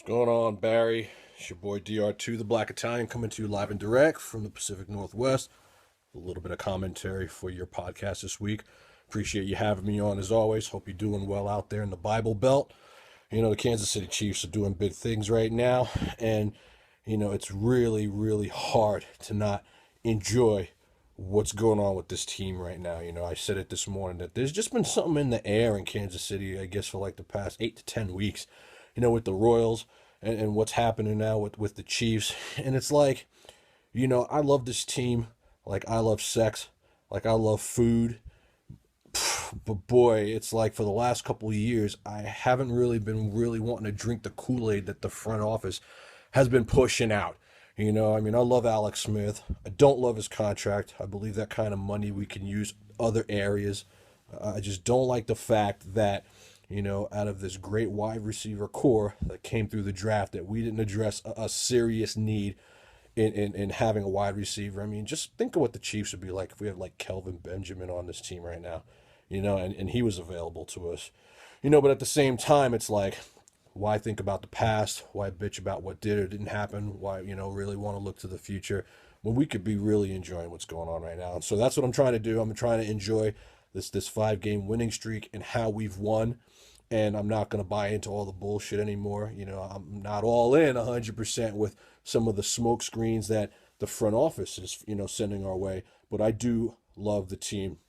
Going on, Barry? It's your boy DR2, the Black Italian, coming to you live and direct from the Pacific Northwest. A little bit of commentary for your podcast this week. Appreciate you having me on as always. Hope you're doing well out there in the Bible Belt. The Kansas City Chiefs are doing big things right now, and it's really, really hard to not enjoy what's going on with this team right now. I said it this morning that there's just been something in the air in Kansas City, I guess, for like the past 8 to 10 weeks, with the Royals and what's happening now with the Chiefs. And it's like, I love this team like I love sex, like I love food. But boy, it's like for the last couple of years, I haven't really been really wanting to drink the Kool-Aid that the front office has been pushing out. I love Alex Smith. I don't love his contract. I believe that kind of money we can use other areas. I just don't like the fact that, out of this great wide receiver core that came through the draft, that we didn't address a serious need in having a wide receiver. Just think of what the Chiefs would be like if we had like Kelvin Benjamin on this team right now, and he was available to us. But at the same time, it's like, why think about the past? Why bitch about what did or didn't happen? Why, really want to look to the future when we could be really enjoying what's going on right now? And so that's what I'm trying to do. I'm trying to enjoy this 5-game winning streak and how we've won. And I'm not going to buy into all the bullshit anymore. I'm not all in 100% with some of the smoke screens that the front office is, sending our way. But I do love the team.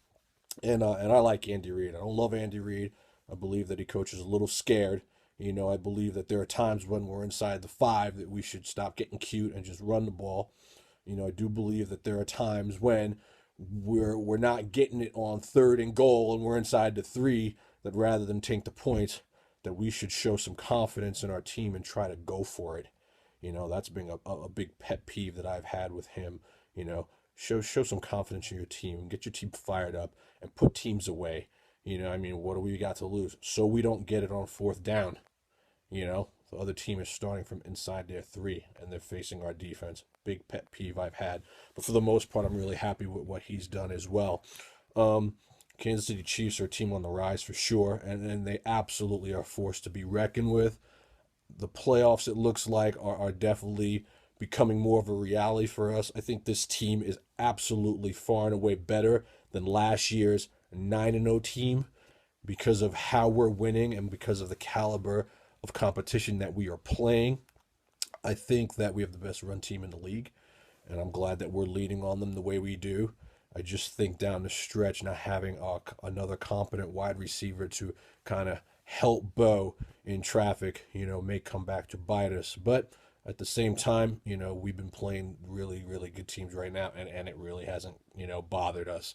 And I like Andy Reid. I don't love Andy Reid. I believe that he coaches a little scared. I believe that there are times when we're inside the 5 that we should stop getting cute and just run the ball. I do believe that there are times when we're not getting it on 3rd and goal and we're inside the 3, that rather than take the points, that we should show some confidence in our team and try to go for it. That's been a big pet peeve that I've had with him. Show some confidence in your team, get your team fired up, and put teams away. What do we got to lose? So we don't get it on 4th down. The other team is starting from inside their 3 and they're facing our defense. Big pet peeve I've had. But for the most part, I'm really happy with what he's done as well. Kansas City Chiefs are a team on the rise for sure, and they absolutely are forced to be reckoned with. The playoffs, it looks like, are definitely becoming more of a reality for us. I think this team is absolutely far and away better than last year's 9-0 team because of how we're winning and because of the caliber of competition that we are playing. I think that we have the best run team in the league, and I'm glad that we're leading on them the way we do. I just think down the stretch, not having another competent wide receiver to kind of help Bo in traffic, may come back to bite us. But at the same time, we've been playing really, really good teams right now, and it really hasn't, bothered us.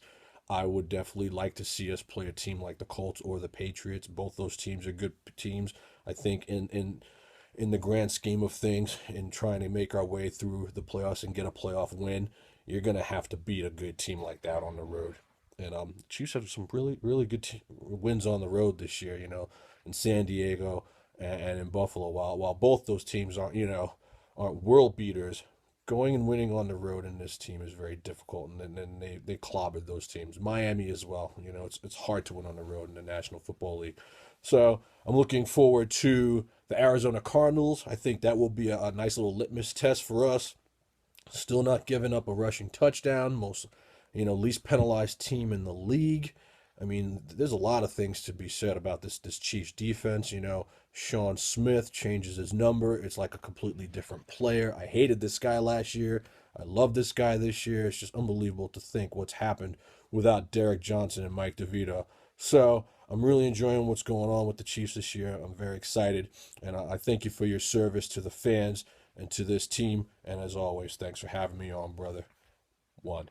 I would definitely like to see us play a team like the Colts or the Patriots. Both those teams are good teams. I think in the grand scheme of things, in trying to make our way through the playoffs and get a playoff win, you're going to have to beat a good team like that on the road. And Chiefs have some really, really good wins on the road this year, in San Diego and in Buffalo. While both those teams aren't world beaters, going and winning on the road in this team is very difficult. And then they clobbered those teams. Miami as well. It's hard to win on the road in the National Football League. So I'm looking forward to the Arizona Cardinals. I think that will be a nice little litmus test for us. Still not giving up a rushing touchdown. Most, least penalized team in the league. There's a lot of things to be said about this Chiefs defense. Sean Smith changes his number. It's like a completely different player. I hated this guy last year. I love this guy this year. It's just unbelievable to think what's happened without Derek Johnson and Mike DeVito. So I'm really enjoying what's going on with the Chiefs this year. I'm very excited, and I thank you for your service to the fans and to this team. And as always, thanks for having me on, brother. One.